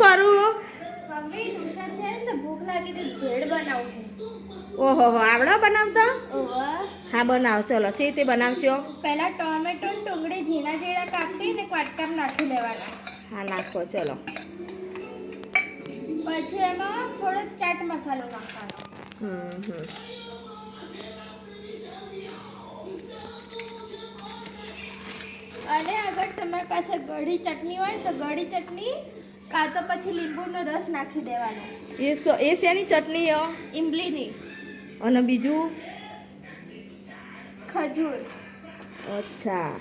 કરું? Mummy tuition છે ને ભૂખ લાગી તો ભેળ બનાવું. ઓહો હો, આવડો બનાવતા? ઓવા હા બનાવ, ચલો છે તે બનાવશો. પહેલા ટોમેટો ને ડુંગળી ઝીણા ઝીણા કાપીને વાટકામાં નાખી દેવાના. હા નાખો, ચલો. પછી એમાં થોડો ચાટ મસાલો નાખવાનો. અને અગર તમારી પાસે ગળી ચટણી હોય તો ગળી ચટણી કાં તો પછી લીંબુનો રસ નાખી દેવાનો. એ શેની ચટણી હો? ઇમલીની. અને બીજું? ખજૂર. અચ્છા,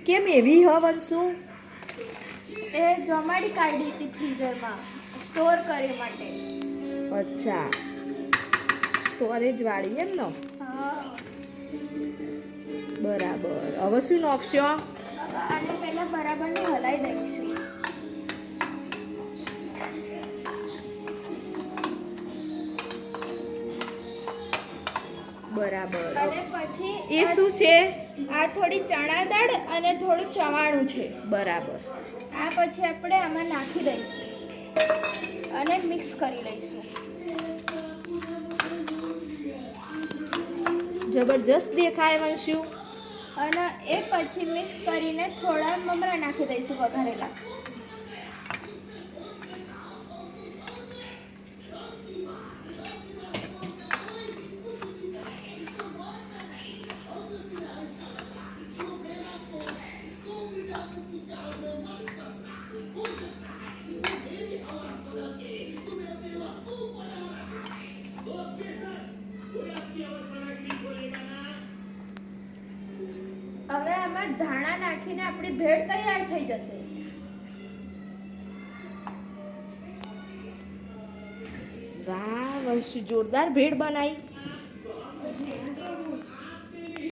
કેમ એવી હ વંશુ? એ જમાડી કાઢી હતી ફ્રીઝરમાં સ્ટોર કરવા માટે. અચ્છા, સ્ટોરેજ વાળી એમ ને? હા. બરાબર, હવે શું નાખશો? આને પહેલા બરાબર હલાવી દઈશું. બરાબર. અને પછી એ શું છે? આ થોડી ચણા દાળ અને થોડું ચવાણું છે. બરાબર. આ પછી આપણે આમાં નાખી દઈશું અને મિક્સ કરી લઈશું. જબરજસ્ત દેખાય વંશુ. અને એ પછી મિક્સ કરીને થોડા મમરા નાખી દઈશું વઘારેલા. હવે આમાં ધાણા નાખીને આપણી ભેળ તૈયાર થઈ જશે. વાહ વંશુ, જોરદાર ભેળ બનાવી.